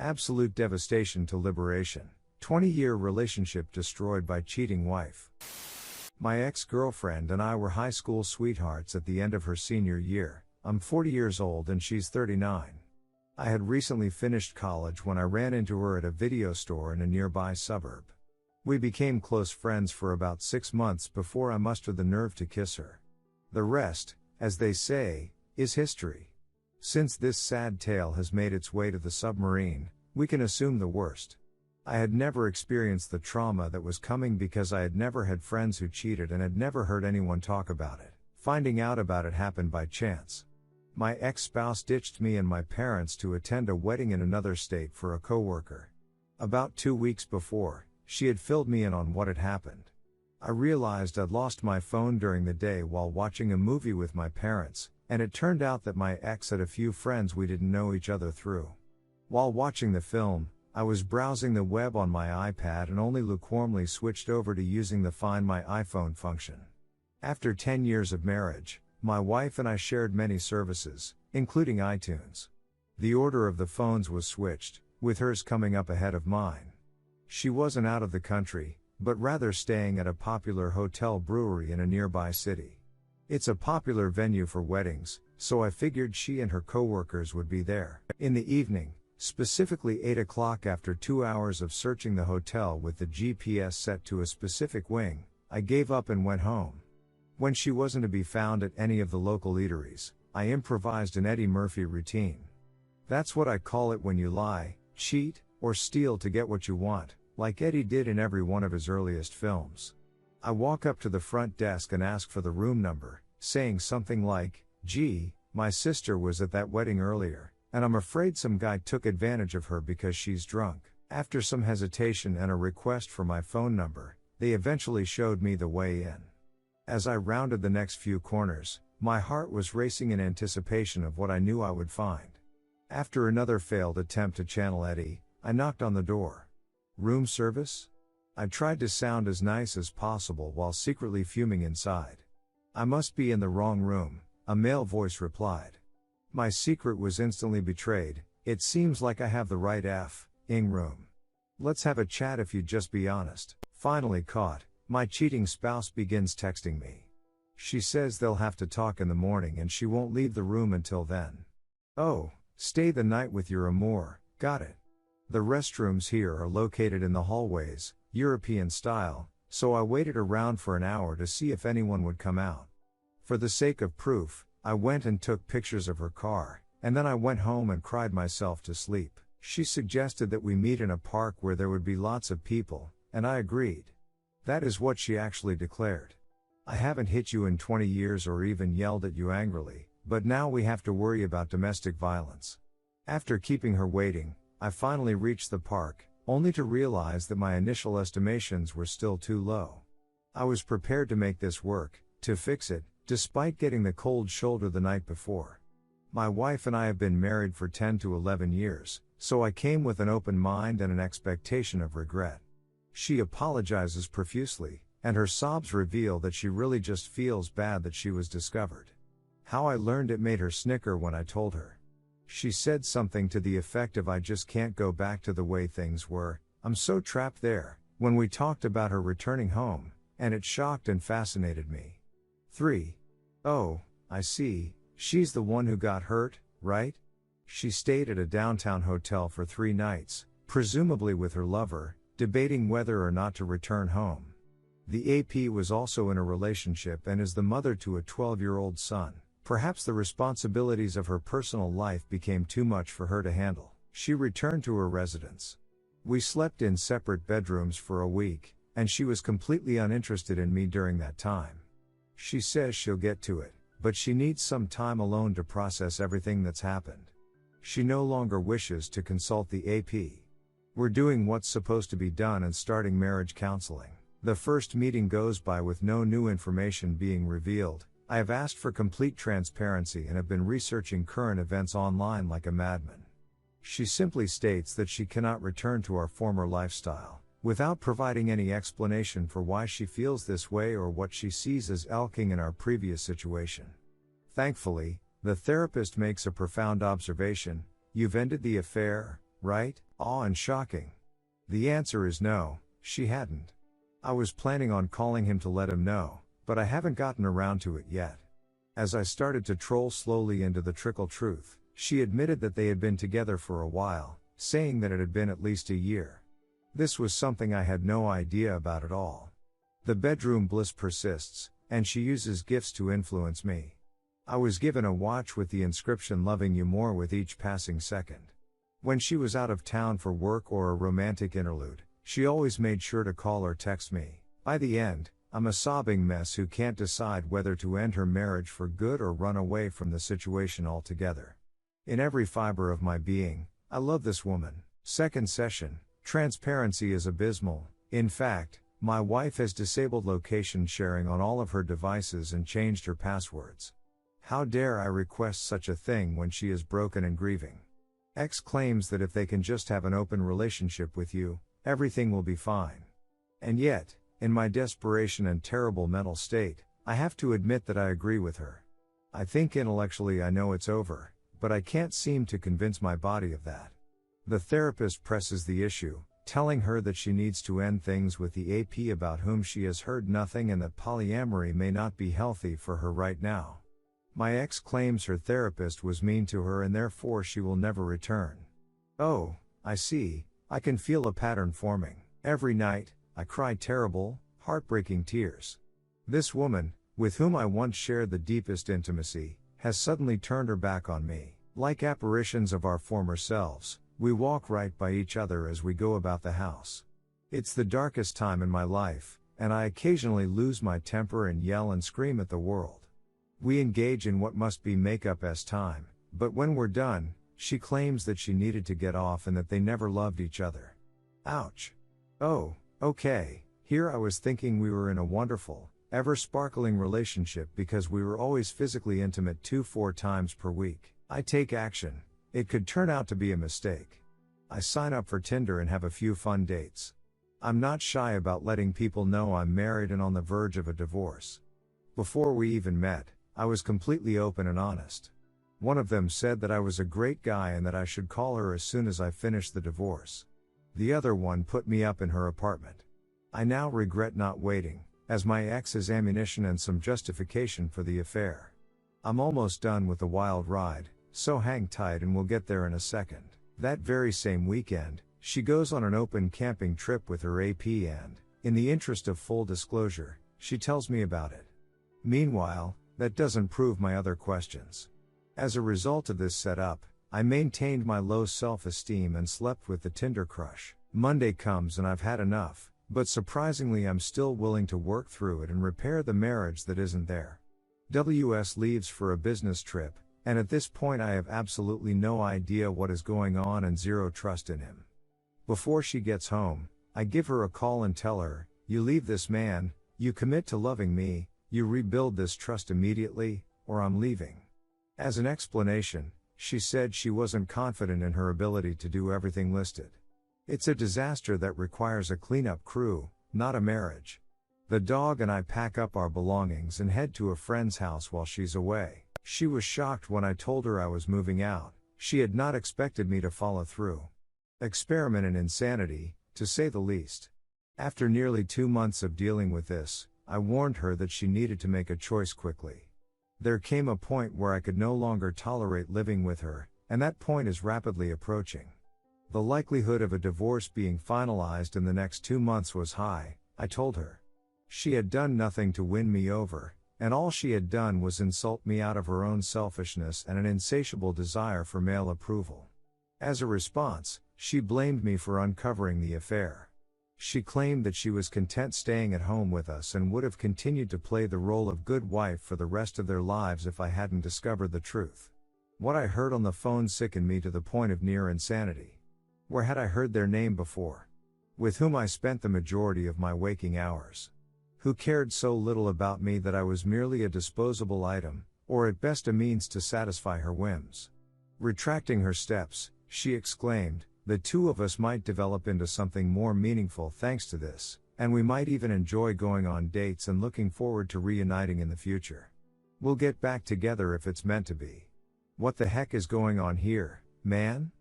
Absolute devastation to liberation. 20-year relationship destroyed by cheating wife. My ex-girlfriend and I were high school sweethearts at the end of her senior year. I'm 40 years old and she's 39. I had recently finished college when I ran into her at a video store in a nearby suburb. We became close friends for about 6 months before I mustered the nerve to kiss her. The rest, as they say, is history. Since this sad tale has made its way to the submarine, we can assume the worst. I had never experienced the trauma that was coming because I had never had friends who cheated and had never heard anyone talk about it. Finding out about it happened by chance. My ex-spouse ditched me and my parents to attend a wedding in another state for a coworker. About 2 weeks before, she had filled me in on what had happened. I realized I'd lost my phone during the day while watching a movie with my parents, and it turned out that my ex had a few friends we didn't know each other through. While watching the film, I was browsing the web on my iPad and only lukewarmly switched over to using the Find My iPhone function. After 10 years of marriage, my wife and I shared many services, including iTunes. The order of the phones was switched, with hers coming up ahead of mine. She wasn't out of the country, but rather staying at a popular hotel brewery in a nearby city. It's a popular venue for weddings, so I figured she and her coworkers would be there. In the evening, specifically 8 o'clock, after 2 hours of searching the hotel with the GPS set to a specific wing, I gave up and went home. When she wasn't to be found at any of the local eateries, I improvised an Eddie Murphy routine. That's what I call it when you lie, cheat, or steal to get what you want, like Eddie did in every one of his earliest films. I walk up to the front desk and ask for the room number, saying something like, "Gee, my sister was at that wedding earlier, and I'm afraid some guy took advantage of her because she's drunk." After some hesitation and a request for my phone number, they eventually showed me the way in. As I rounded the next few corners, my heart was racing in anticipation of what I knew I would find. After another failed attempt to channel Eddie, I knocked on the door. "Room service?" I tried to sound as nice as possible while secretly fuming inside. "I must be in the wrong room," a male voice replied. My secret was instantly betrayed. "It seems like I have the right F-ing room. Let's have a chat if you'd just be honest." Finally caught, my cheating spouse begins texting me. She says they'll have to talk in the morning and she won't leave the room until then. "Oh, stay the night with your amour, got it. The restrooms here are located in the hallways, European style, so I waited around for an hour to see if anyone would come out. For the sake of proof, I went and took pictures of her car, and then I went home and cried myself to sleep." She suggested that we meet in a park where there would be lots of people, and I agreed. That is what she actually declared. "I haven't hit you in 20 years or even yelled at you angrily, but now we have to worry about domestic violence." After keeping her waiting, I finally reached the park, only to realize that my initial estimations were still too low. I was prepared to make this work, to fix it, despite getting the cold shoulder the night before. My wife and I have been married for 10 to 11 years, so I came with an open mind and an expectation of regret. She apologizes profusely, and her sobs reveal that she really just feels bad that she was discovered. How I learned it made her snicker when I told her. She said something to the effect of, "I just can't go back to the way things were, I'm so trapped there," when we talked about her returning home, and it shocked and fascinated me. 3. "Oh, I see, she's the one who got hurt, right?" She stayed at a downtown hotel for 3 nights, presumably with her lover, debating whether or not to return home. The AP was also in a relationship and is the mother to a 12-year-old son. Perhaps the responsibilities of her personal life became too much for her to handle. She returned to her residence. We slept in separate bedrooms for a week, and she was completely uninterested in me during that time. She says she'll get to it, but she needs some time alone to process everything that's happened. She no longer wishes to consult the AP. We're doing what's supposed to be done and starting marriage counseling. The first meeting goes by with no new information being revealed. I have asked for complete transparency and have been researching current events online like a madman. She simply states that she cannot return to our former lifestyle, without providing any explanation for why she feels this way or what she sees as lacking in our previous situation. Thankfully, the therapist makes a profound observation: "You've ended the affair, right? Awe and shocking. The answer is no, she hadn't. I was planning on calling him to let him know, but I haven't gotten around to it yet. As I started to troll slowly into the trickle truth, she admitted that they had been together for a while, saying that it had been at least a year. This was something I had no idea about at all. The bedroom bliss persists, and she uses gifts to influence me. I was given a watch with the inscription "Loving you more with each passing second." When she was out of town for work or a romantic interlude, she always made sure to call or text me. By the end, I'm a sobbing mess who can't decide whether to end her marriage for good or run away from the situation altogether. In every fiber of my being, I love this woman. Second session, transparency is abysmal. In fact, my wife has disabled location sharing on all of her devices and changed her passwords. How dare I request such a thing when she is broken and grieving? X claims that if they can just have an open relationship with you, everything will be fine. And yet, in my desperation and terrible mental state, I have to admit that I agree with her. I think intellectually I know it's over, but I can't seem to convince my body of that. The therapist presses the issue, telling her that she needs to end things with the AP about whom she has heard nothing and that polyamory may not be healthy for her right now. My ex claims her therapist was mean to her and therefore she will never return. Oh, I see, I can feel a pattern forming. Every night, I cry terrible, heartbreaking tears. This woman, with whom I once shared the deepest intimacy, has suddenly turned her back on me. Like apparitions of our former selves, we walk right by each other as we go about the house. It's the darkest time in my life, and I occasionally lose my temper and yell and scream at the world. We engage in what must be make-up-s time, but when we're done, she claims that she needed to get off and that they never loved each other. Ouch. Oh, okay, here I was thinking we were in a wonderful, ever-sparkling relationship because we were always physically intimate 2-4 times per week. I take action. It could turn out to be a mistake. I sign up for Tinder and have a few fun dates. I'm not shy about letting people know I'm married and on the verge of a divorce. Before we even met, I was completely open and honest. One of them said that I was a great guy and that I should call her as soon as I finished the divorce. The other one put me up in her apartment. I now regret not waiting, as my ex has ammunition and some justification for the affair. I'm almost done with the wild ride, so hang tight and we'll get there in a second. That very same weekend, she goes on an open camping trip with her AP and, in the interest of full disclosure, she tells me about it. Meanwhile, that doesn't prove my other questions. As a result of this setup, I maintained my low self-esteem and slept with the Tinder crush. Monday comes and I've had enough, but surprisingly I'm still willing to work through it and repair the marriage that isn't there. WS leaves for a business trip, and at this point I have absolutely no idea what is going on and zero trust in him. Before she gets home, I give her a call and tell her, "You leave this man, you commit to loving me, you rebuild this trust immediately, or I'm leaving." As an explanation, she said she wasn't confident in her ability to do everything listed. It's a disaster that requires a cleanup crew, not a marriage. The dog and I pack up our belongings and head to a friend's house while she's away. She was shocked when I told her I was moving out. She had not expected me to follow through. Experiment in insanity, to say the least. After nearly 2 months of dealing with this, I warned her that she needed to make a choice quickly. There came a point where I could no longer tolerate living with her, and that point is rapidly approaching. The likelihood of a divorce being finalized in the next 2 months was high, I told her. She had done nothing to win me over, and all she had done was insult me out of her own selfishness and an insatiable desire for male approval. As a response, she blamed me for uncovering the affair. She claimed that she was content staying at home with us and would have continued to play the role of good wife for the rest of their lives if I hadn't discovered the truth. What I heard on the phone sickened me to the point of near insanity. Where had I heard their name before? With whom I spent the majority of my waking hours? Who cared so little about me that I was merely a disposable item, or at best a means to satisfy her whims? Retracting her steps, she exclaimed, "The two of us might develop into something more meaningful thanks to this, and we might even enjoy going on dates and looking forward to reuniting in the future. We'll get back together if it's meant to be." What the heck is going on here, man?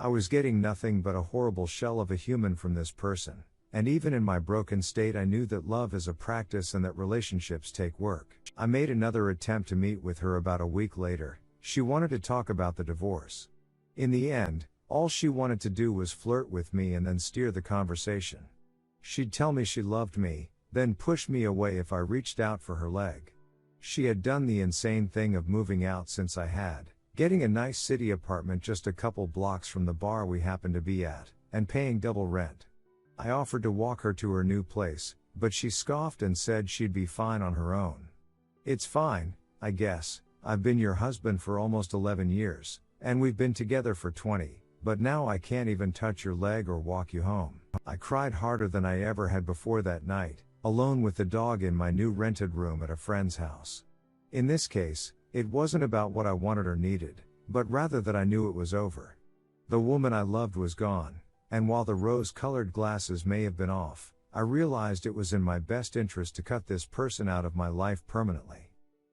I was getting nothing but a horrible shell of a human from this person, and even in my broken state I knew that love is a practice and that relationships take work. I made another attempt to meet with her about a week later. She wanted to talk about the divorce. In the end, all she wanted to do was flirt with me and then steer the conversation. She'd tell me she loved me, then push me away if I reached out for her leg. She had done the insane thing of moving out since I had, getting a nice city apartment just a couple blocks from the bar we happened to be at, and paying double rent. I offered to walk her to her new place, but she scoffed and said she'd be fine on her own. It's fine, I guess. I've been your husband for almost 11 years, and we've been together for 20, but now I can't even touch your leg or walk you home. I cried harder than I ever had before that night, alone with the dog in my new rented room at a friend's house. In this case, it wasn't about what I wanted or needed, but rather that I knew it was over. The woman I loved was gone, and while the rose-colored glasses may have been off, I realized it was in my best interest to cut this person out of my life permanently.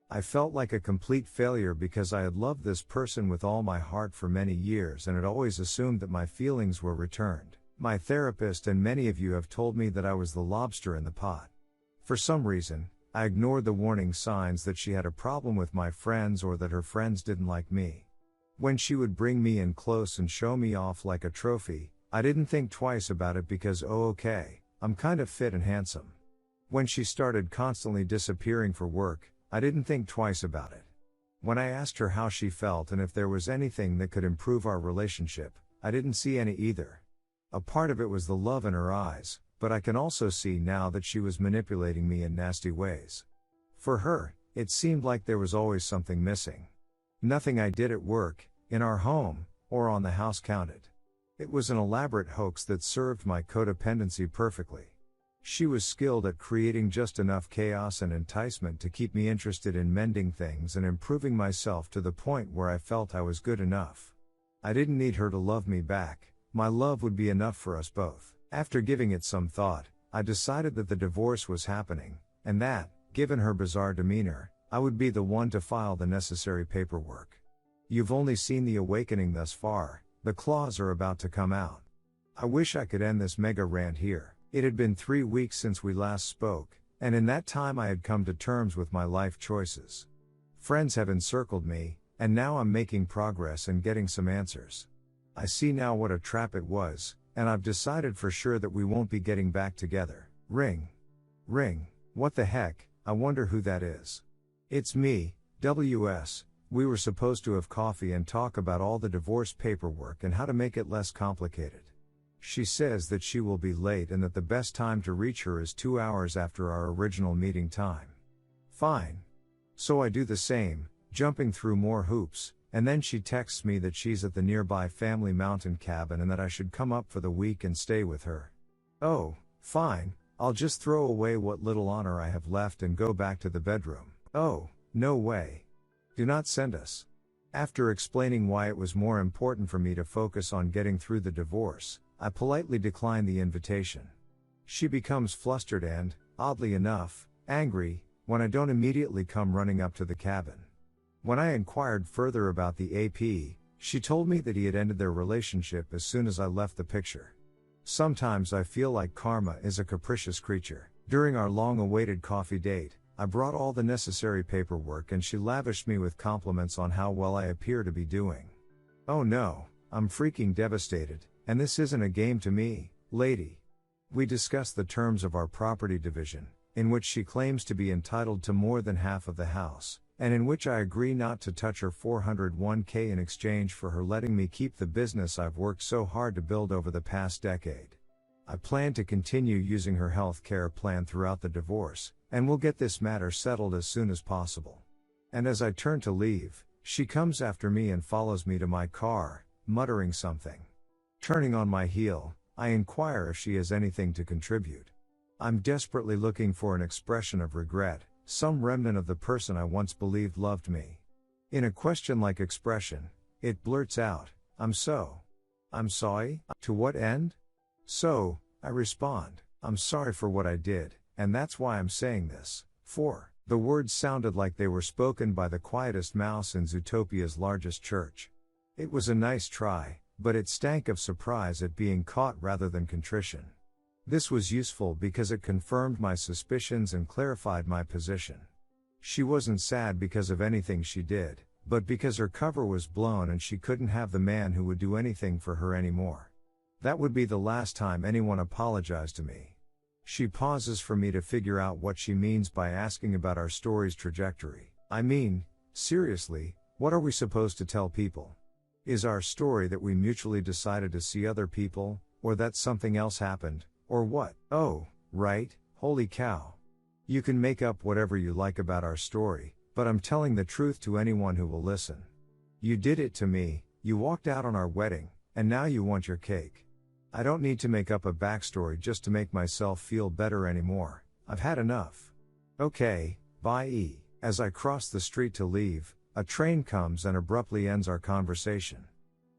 I felt like a complete failure because I had loved this person with all my heart for many years and had always assumed that my feelings were returned. My therapist and many of you have told me that I was the lobster in the pot. For some reason, I ignored the warning signs that she had a problem with my friends or that her friends didn't like me. When she would bring me in close and show me off like a trophy, I didn't think twice about it because okay, I'm kind of fit and handsome. When she started constantly disappearing for work, I didn't think twice about it. When I asked her how she felt and if there was anything that could improve our relationship, I didn't see any either. A part of it was the love in her eyes, but I can also see now that she was manipulating me in nasty ways. For her, it seemed like there was always something missing. Nothing I did at work, in our home, or on the house counted. It was an elaborate hoax that served my codependency perfectly. She was skilled at creating just enough chaos and enticement to keep me interested in mending things and improving myself to the point where I felt I was good enough. I didn't need her to love me back. My love would be enough for us both. After giving it some thought, I decided that the divorce was happening, and that, given her bizarre demeanor, I would be the one to file the necessary paperwork. You've only seen the awakening thus far, the claws are about to come out. I wish I could end this mega rant here. It had been 3 weeks since we last spoke, and in that time I had come to terms with my life choices. Friends have encircled me, and now I'm making progress and getting some answers. I see now what a trap it was, and I've decided for sure that we won't be getting back together. Ring. Ring. What the heck, I wonder who that is. It's me, WS. We were supposed to have coffee and talk about all the divorce paperwork and how to make it less complicated. She says that she will be late and that the best time to reach her is 2 hours after our original meeting time. Fine. So I do the same, jumping through more hoops, and then she texts me that she's at the nearby family mountain cabin and that I should come up for the week and stay with her. Oh, fine, I'll just throw away what little honor I have left and go back to the bedroom. Oh, no way. Do not send us. After explaining why it was more important for me to focus on getting through the divorce, I politely decline the invitation. She becomes flustered and, oddly enough, angry, when I don't immediately come running up to the cabin. When I inquired further about the AP, she told me that he had ended their relationship as soon as I left the picture. Sometimes I feel like karma is a capricious creature. During our long-awaited coffee date, I brought all the necessary paperwork and she lavished me with compliments on how well I appear to be doing. Oh no, I'm freaking devastated, and this isn't a game to me, lady. We discussed the terms of our property division, in which she claims to be entitled to more than half of the house, and in which I agree not to touch her 401k in exchange for her letting me keep the business I've worked so hard to build over the past decade. I plan to continue using her health care plan throughout the divorce, and we'll get this matter settled as soon as possible. And as I turn to leave, she comes after me and follows me to my car, muttering something. Turning on my heel, I inquire if she has anything to contribute. I'm desperately looking for an expression of regret, some remnant of the person I once believed loved me. In a question-like expression, it blurts out, I'm sorry? To what end? So, I respond, I'm sorry for what I did, and that's why I'm saying this. 4. The words sounded like they were spoken by the quietest mouse in Zootopia's largest church. It was a nice try, but it stank of surprise at being caught rather than contrition. This was useful because it confirmed my suspicions and clarified my position. She wasn't sad because of anything she did, but because her cover was blown and she couldn't have the man who would do anything for her anymore. That would be the last time anyone apologized to me. She pauses for me to figure out what she means by asking about our story's trajectory. I mean, seriously, what are we supposed to tell people? Is our story that we mutually decided to see other people, or that something else happened, or what? Oh, right, holy cow. You can make up whatever you like about our story, but I'm telling the truth to anyone who will listen. You did it to me, you walked out on our wedding, and now you want your cake. I don't need to make up a backstory just to make myself feel better anymore. I've had enough. Okay, bye. As I cross the street to leave, a train comes and abruptly ends our conversation.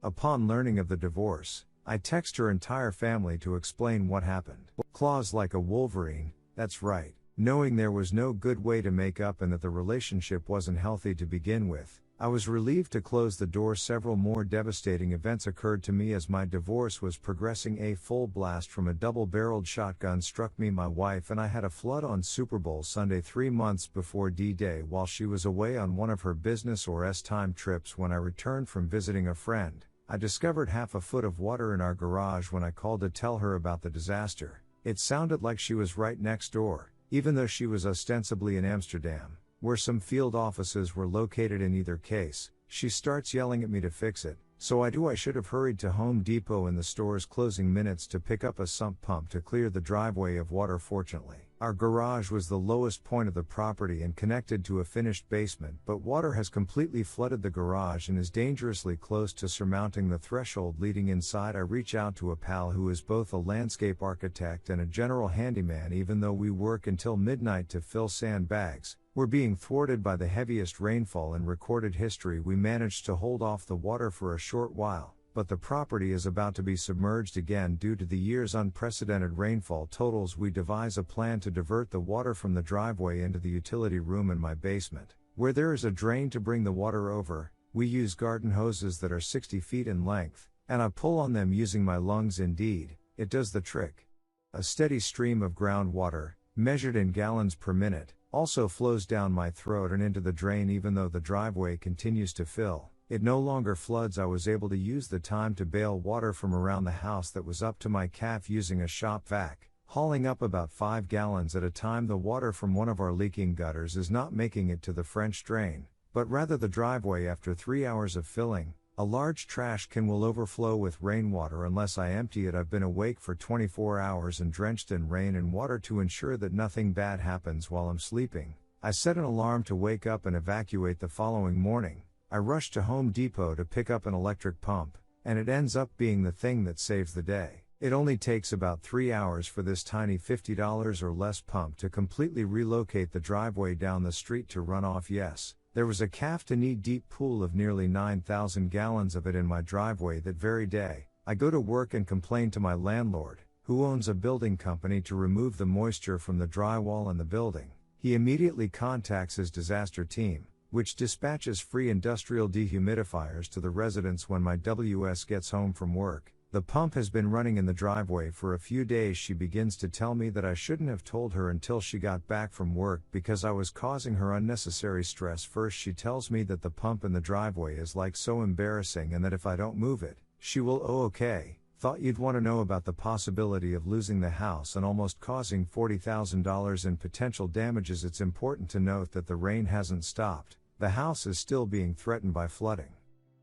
Upon learning of the divorce, I text her entire family to explain what happened. Claws like a Wolverine, that's right. Knowing there was no good way to make up and that the relationship wasn't healthy to begin with, I was relieved to close the door. Several more devastating events occurred to me as my divorce was progressing. A full blast from a double-barreled shotgun struck me. My wife and I had a flood on Super Bowl Sunday 3 months before D-Day while she was away on one of her business or S-time trips. When I returned from visiting a friend, I discovered half a foot of water in our garage. When I called to tell her about the disaster, it sounded like she was right next door, even though she was ostensibly in Amsterdam, where some field offices were located. In either case, she starts yelling at me to fix it, so I should have hurried to Home Depot in the store's closing minutes to pick up a sump pump to clear the driveway of water. Fortunately, our garage was the lowest point of the property and connected to a finished basement, but water has completely flooded the garage and is dangerously close to surmounting the threshold leading inside. I reach out to a pal who is both a landscape architect and a general handyman. Even though we work until midnight to fill sandbags, we're being thwarted by the heaviest rainfall in recorded history. We managed to hold off the water for a short while, but the property is about to be submerged again due to the year's unprecedented rainfall totals. We devise a plan to divert the water from the driveway into the utility room in my basement, where there is a drain to bring the water over. We use garden hoses that are 60 feet in length, and I pull on them using my lungs. Indeed, it does the trick. A steady stream of groundwater, measured in gallons per minute, also flows down my throat and into the drain. Even though the driveway continues to fill, it no longer floods. I was able to use the time to bail water from around the house that was up to my calf using a shop vac, hauling up about 5 gallons at a time. The water from one of our leaking gutters is not making it to the French drain, but rather the driveway. After 3 hours of filling, a large trash can will overflow with rainwater unless I empty it. I've been awake for 24 hours and drenched in rain and water to ensure that nothing bad happens while I'm sleeping. I set an alarm to wake up and evacuate the following morning. I rush to Home Depot to pick up an electric pump, and it ends up being the thing that saves the day. It only takes about 3 hours for this tiny $50 or less pump to completely relocate the driveway down the street to run off. Yes, there was a calf-to-knee deep pool of nearly 9,000 gallons of it in my driveway that very day. I go to work and complain to my landlord, who owns a building company, to remove the moisture from the drywall and the building. He immediately contacts his disaster team, which dispatches free industrial dehumidifiers to the residents. When my WS gets home from work, the pump has been running in the driveway for a few days. She begins to tell me that I shouldn't have told her until she got back from work because I was causing her unnecessary stress. First, she tells me that the pump in the driveway is like so embarrassing and that if I don't move it, she will. Oh, okay. Thought you'd want to know about the possibility of losing the house and almost causing $40,000 in potential damages. It's important to note that the rain hasn't stopped. The house is still being threatened by flooding.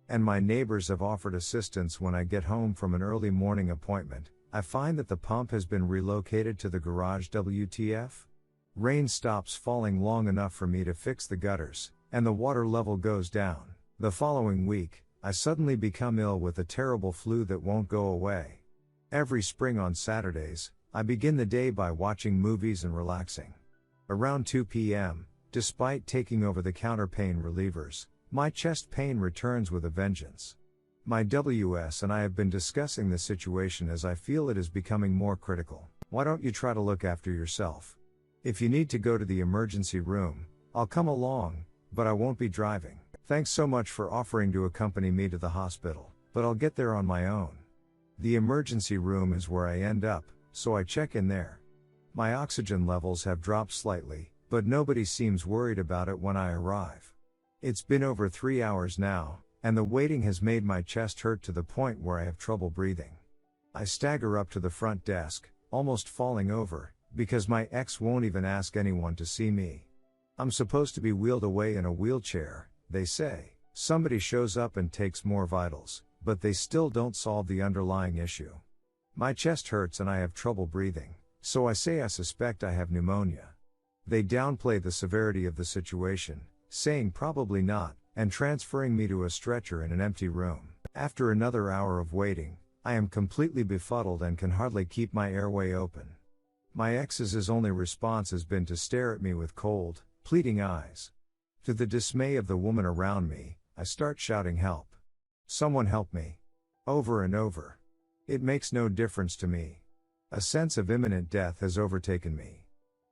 And my neighbors have offered assistance. When I get home from an early morning appointment, I find that the pump has been relocated to the garage. WTF? Rain stops falling long enough for me to fix the gutters, and the water level goes down. The following week, I suddenly become ill with a terrible flu that won't go away. Every spring on Saturdays, I begin the day by watching movies and relaxing. Around 2 p.m., despite taking over-the-counter pain relievers, my chest pain returns with a vengeance. My WS and I have been discussing the situation as I feel it is becoming more critical. Why don't you try to look after yourself? If you need to go to the emergency room, I'll come along, but I won't be driving. Thanks so much for offering to accompany me to the hospital, but I'll get there on my own. The emergency room is where I end up, so I check in there. My oxygen levels have dropped slightly, but nobody seems worried about it when I arrive. It's been over 3 hours now, and the waiting has made my chest hurt to the point where I have trouble breathing. I stagger up to the front desk, almost falling over, because my ex won't even ask anyone to see me. I'm supposed to be wheeled away in a wheelchair, they say. Somebody shows up and takes more vitals, but they still don't solve the underlying issue. My chest hurts and I have trouble breathing, so I say I suspect I have pneumonia. They downplay the severity of the situation, saying probably not, and transferring me to a stretcher in an empty room. After another hour of waiting, I am completely befuddled and can hardly keep my airway open. My ex's only response has been to stare at me with cold, pleading eyes. To the dismay of the woman around me, I start shouting help. Someone help me. Over and over. It makes no difference to me. A sense of imminent death has overtaken me.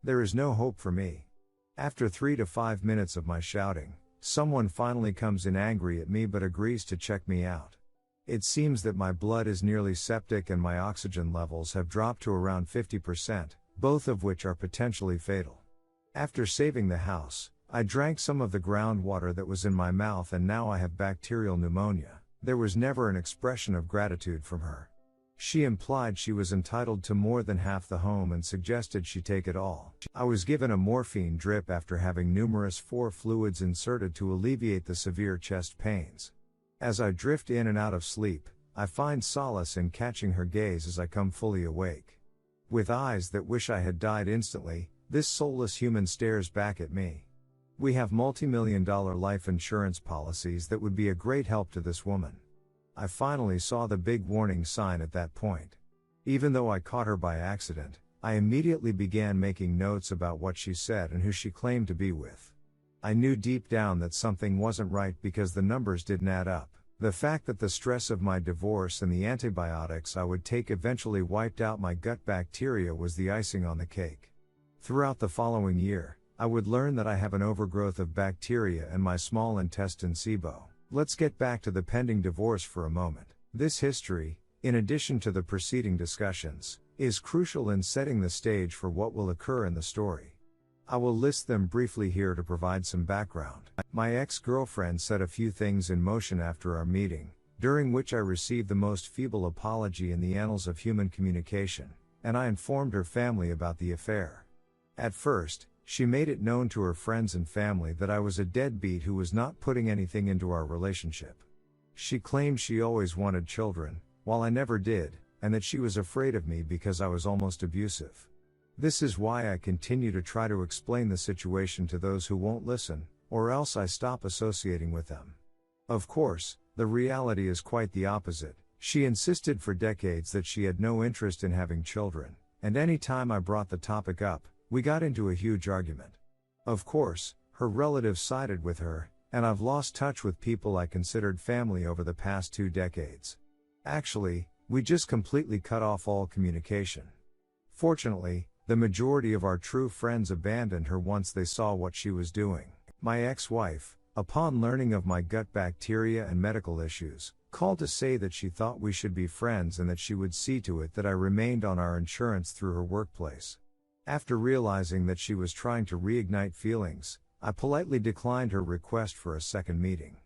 There is no hope for me. After 3 to 5 minutes of my shouting, someone finally comes in angry at me but agrees to check me out. It seems that my blood is nearly septic and my oxygen levels have dropped to around 50%, both of which are potentially fatal. After saving the house, I drank some of the groundwater that was in my mouth and now I have bacterial pneumonia. There was never an expression of gratitude from her. She implied she was entitled to more than half the home and suggested she take it all. I was given a morphine drip after having numerous 4 fluids inserted to alleviate the severe chest pains. As I drift in and out of sleep, I find solace in catching her gaze as I come fully awake. With eyes that wish I had died instantly, this soulless human stares back at me. We have multi-million-dollar life insurance policies that would be a great help to this woman. I finally saw the big warning sign at that point. Even though I caught her by accident, I immediately began making notes about what she said and who she claimed to be with. I knew deep down that something wasn't right because the numbers didn't add up. The fact that the stress of my divorce and the antibiotics I would take eventually wiped out my gut bacteria was the icing on the cake. Throughout the following year, I would learn that I have an overgrowth of bacteria in my small intestine SIBO. Let's get back to the pending divorce for a moment. This history, in addition to the preceding discussions, is crucial in setting the stage for what will occur in the story. I will list them briefly here to provide some background. My ex-girlfriend set a few things in motion after our meeting, during which I received the most feeble apology in the annals of human communication, and I informed her family about the affair. At first, she made it known to her friends and family that I was a deadbeat who was not putting anything into our relationship. She claimed she always wanted children, while I never did, and that she was afraid of me because I was almost abusive. This is why I continue to try to explain the situation to those who won't listen, or else I stop associating with them. Of course, the reality is quite the opposite. She insisted for decades that she had no interest in having children, and any time I brought the topic up, we got into a huge argument. Of course, her relatives sided with her, and I've lost touch with people I considered family over the past 2 decades. Actually, we just completely cut off all communication. Fortunately, the majority of our true friends abandoned her once they saw what she was doing. My ex-wife, upon learning of my gut bacteria and medical issues, called to say that she thought we should be friends and that she would see to it that I remained on our insurance through her workplace. After realizing that she was trying to reignite feelings, I politely declined her request for a second meeting.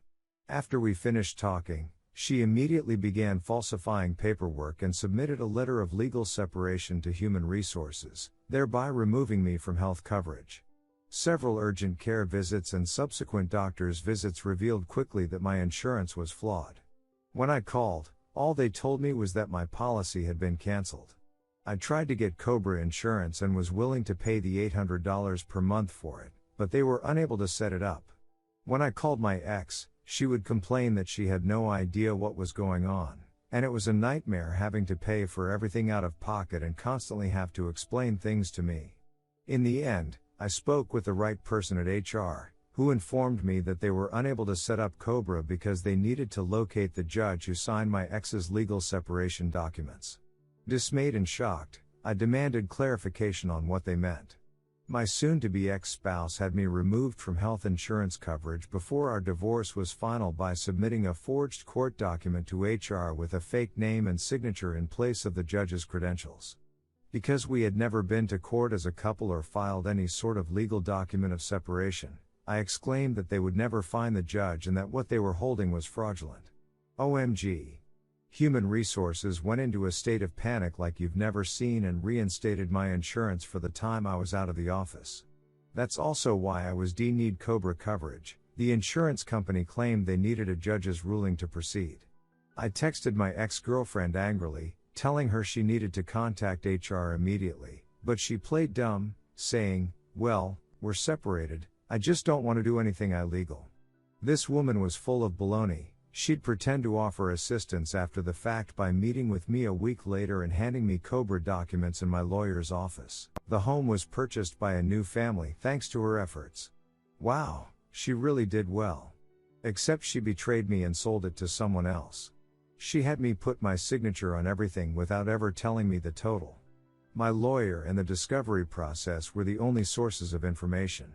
After we finished talking, she immediately began falsifying paperwork and submitted a letter of legal separation to Human Resources, thereby removing me from health coverage. Several urgent care visits and subsequent doctor's visits revealed quickly that my insurance was flawed. When I called, all they told me was that my policy had been canceled. I tried to get Cobra insurance and was willing to pay the $800 per month for it, but they were unable to set it up. When I called my ex, she would complain that she had no idea what was going on, and it was a nightmare having to pay for everything out of pocket and constantly have to explain things to me. In the end, I spoke with the right person at HR, who informed me that they were unable to set up Cobra because they needed to locate the judge who signed my ex's legal separation documents. Dismayed and shocked, I demanded clarification on what they meant. My soon-to-be ex-spouse had me removed from health insurance coverage before our divorce was final by submitting a forged court document to HR with a fake name and signature in place of the judge's credentials. Because we had never been to court as a couple or filed any sort of legal document of separation, I exclaimed that they would never find the judge and that what they were holding was fraudulent. OMG. Human Resources went into a state of panic like you've never seen and reinstated my insurance for the time I was out of the office. That's also why I was denied COBRA coverage. The insurance company claimed they needed a judge's ruling to proceed. I texted my ex-girlfriend angrily, telling her she needed to contact HR immediately, but she played dumb, saying, "Well, we're separated, I just don't want to do anything illegal." This woman was full of baloney. She'd pretend to offer assistance after the fact by meeting with me a week later and handing me COBRA documents in my lawyer's office. The home was purchased by a new family thanks to her efforts. Wow, she really did well. Except she betrayed me and sold it to someone else. She had me put my signature on everything without ever telling me the total. My lawyer and the discovery process were the only sources of information.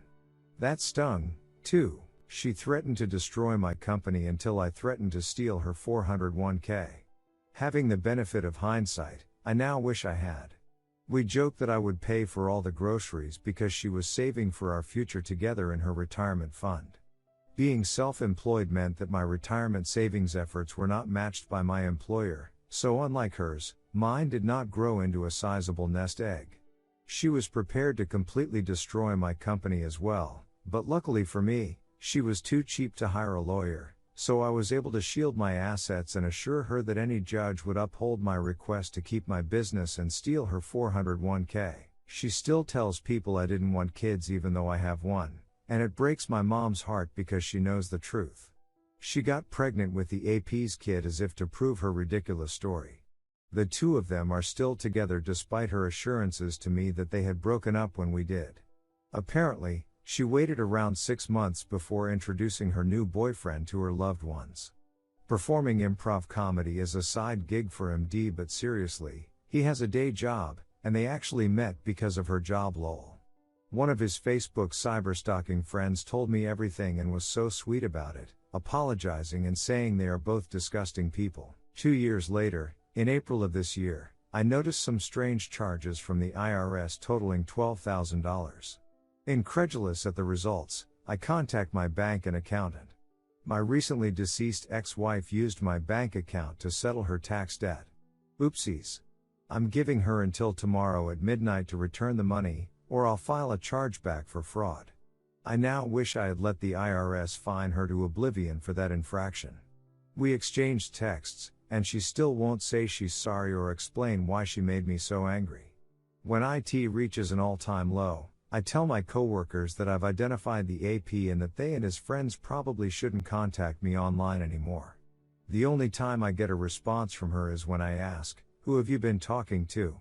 That stung, too. She threatened to destroy my company until I threatened to steal her 401k. Having the benefit of hindsight, I now wish I had. We joked that I would pay for all the groceries because she was saving for our future together in her retirement fund. Being self-employed meant that my retirement savings efforts were not matched by my employer, so unlike hers, mine did not grow into a sizable nest egg. She was prepared to completely destroy my company as well, but luckily for me, she was too cheap to hire a lawyer, so I was able to shield my assets and assure her that any judge would uphold my request to keep my business and steal her 401k. She still tells people I didn't want kids even though I have one, and it breaks my mom's heart because she knows the truth. She got pregnant with the AP's kid as if to prove her ridiculous story. The two of them are still together despite her assurances to me that they had broken up when we did. Apparently, she waited around 6 months before introducing her new boyfriend to her loved ones. Performing improv comedy is a side gig for MD, but seriously, he has a day job, and they actually met because of her job lol. One of his Facebook cyberstalking friends told me everything and was so sweet about it, apologizing and saying they are both disgusting people. 2 years later, in April of this year, I noticed some strange charges from the IRS totaling $12,000. Incredulous at the results, I contact my bank and accountant. My recently deceased ex-wife used my bank account to settle her tax debt. Oopsies. I'm giving her until tomorrow at midnight to return the money, or I'll file a chargeback for fraud. I now wish I had let the IRS fine her to oblivion for that infraction. We exchanged texts, and she still won't say she's sorry or explain why she made me so angry. When IT reaches an all-time low, I tell my coworkers that I've identified the AP and that they and his friends probably shouldn't contact me online anymore. The only time I get a response from her is when I ask, "Who have you been talking to?"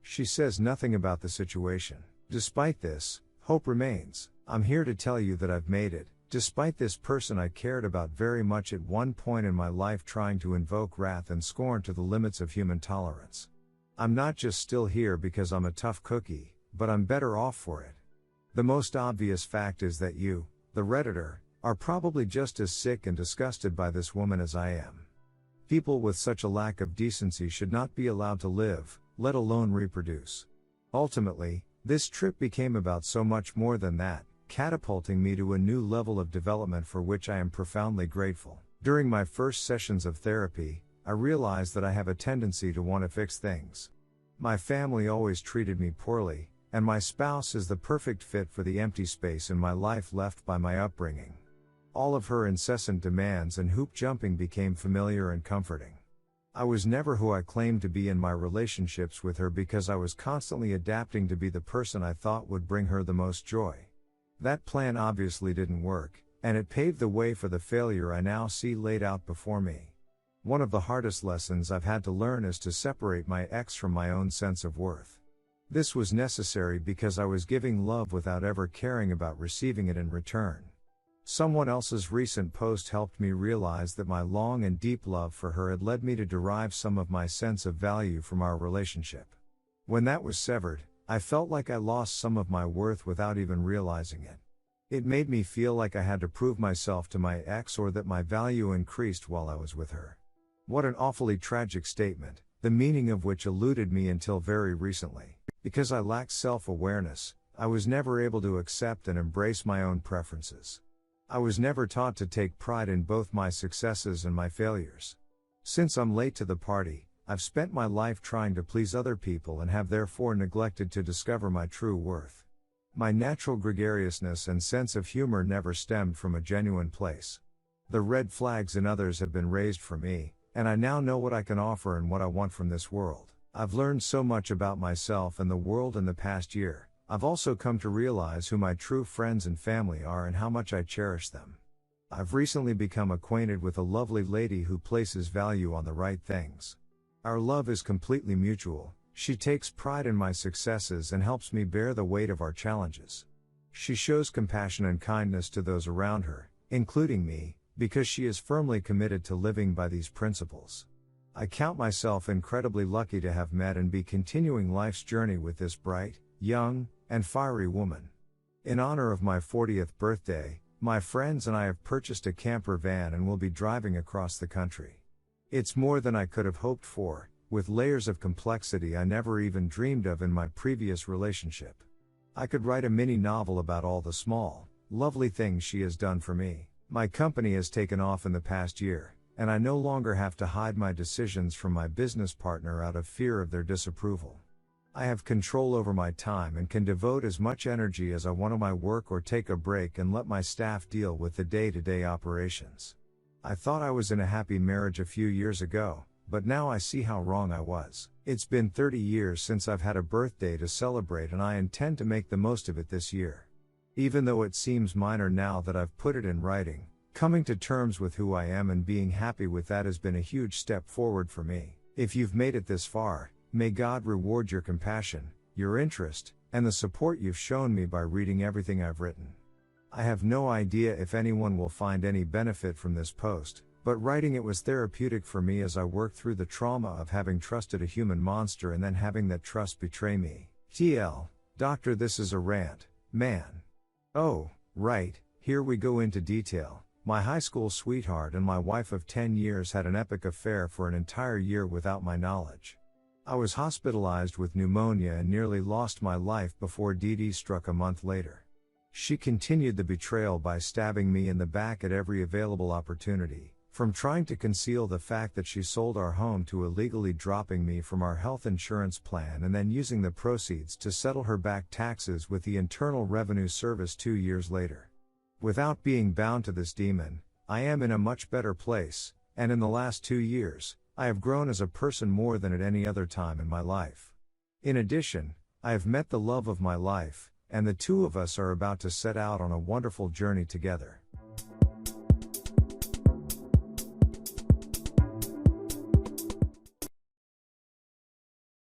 She says nothing about the situation. Despite this, hope remains. I'm here to tell you that I've made it, despite this person I cared about very much at one point in my life trying to invoke wrath and scorn to the limits of human tolerance. I'm not just still here because I'm a tough cookie, but I'm better off for it. The most obvious fact is that you, the Redditor, are probably just as sick and disgusted by this woman as I am. People with such a lack of decency should not be allowed to live, let alone reproduce. Ultimately, this trip became about so much more than that, catapulting me to a new level of development for which I am profoundly grateful. During my first sessions of therapy, I realized that I have a tendency to want to fix things. My family always treated me poorly, and my spouse is the perfect fit for the empty space in my life left by my upbringing. All of her incessant demands and hoop jumping became familiar and comforting. I was never who I claimed to be in my relationships with her because I was constantly adapting to be the person I thought would bring her the most joy. That plan obviously didn't work, and it paved the way for the failure I now see laid out before me. One of the hardest lessons I've had to learn is to separate my ex from my own sense of worth. This was necessary because I was giving love without ever caring about receiving it in return. Someone else's recent post helped me realize that my long and deep love for her had led me to derive some of my sense of value from our relationship. When that was severed, I felt like I lost some of my worth without even realizing it. It made me feel like I had to prove myself to my ex or that my value increased while I was with her. What an awfully tragic statement, the meaning of which eluded me until very recently. Because I lacked self-awareness, I was never able to accept and embrace my own preferences. I was never taught to take pride in both my successes and my failures. Since I'm late to the party, I've spent my life trying to please other people and have therefore neglected to discover my true worth. My natural gregariousness and sense of humor never stemmed from a genuine place. The red flags in others have been raised for me, and I now know what I can offer and what I want from this world. I've learned so much about myself and the world in the past year. I've also come to realize who my true friends and family are and how much I cherish them. I've recently become acquainted with a lovely lady who places value on the right things. Our love is completely mutual. She takes pride in my successes and helps me bear the weight of our challenges. She shows compassion and kindness to those around her, including me, because she is firmly committed to living by these principles. I count myself incredibly lucky to have met and be continuing life's journey with this bright, young, and fiery woman. In honor of my 40th birthday, my friends and I have purchased a camper van and will be driving across the country. It's more than I could have hoped for, with layers of complexity I never even dreamed of in my previous relationship. I could write a mini novel about all the small, lovely things she has done for me. My company has taken off in the past year, and I no longer have to hide my decisions from my business partner out of fear of their disapproval. I have control over my time and can devote as much energy as I want to my work or take a break and let my staff deal with the day-to-day operations. I thought I was in a happy marriage a few years ago, but now I see how wrong I was. It's been 30 years since I've had a birthday to celebrate and I intend to make the most of it this year. Even though it seems minor now that I've put it in writing, coming to terms with who I am and being happy with that has been a huge step forward for me. If you've made it this far, may God reward your compassion, your interest, and the support you've shown me by reading everything I've written. I have no idea if anyone will find any benefit from this post, but writing it was therapeutic for me as I worked through the trauma of having trusted a human monster and then having that trust betray me. TL, Doctor, this is a rant, man. Oh, right, here we go into detail. My high school sweetheart and my wife of 10 years had an epic affair for an entire year without my knowledge. I was hospitalized with pneumonia and nearly lost my life before Dee Dee struck a month later. She continued the betrayal by stabbing me in the back at every available opportunity, from trying to conceal the fact that she sold our home to illegally dropping me from our health insurance plan and then using the proceeds to settle her back taxes with the Internal Revenue Service 2 years later. Without being bound to this demon, I am in a much better place, and in the last 2 years, I have grown as a person more than at any other time in my life. In addition, I have met the love of my life, and the two of us are about to set out on a wonderful journey together.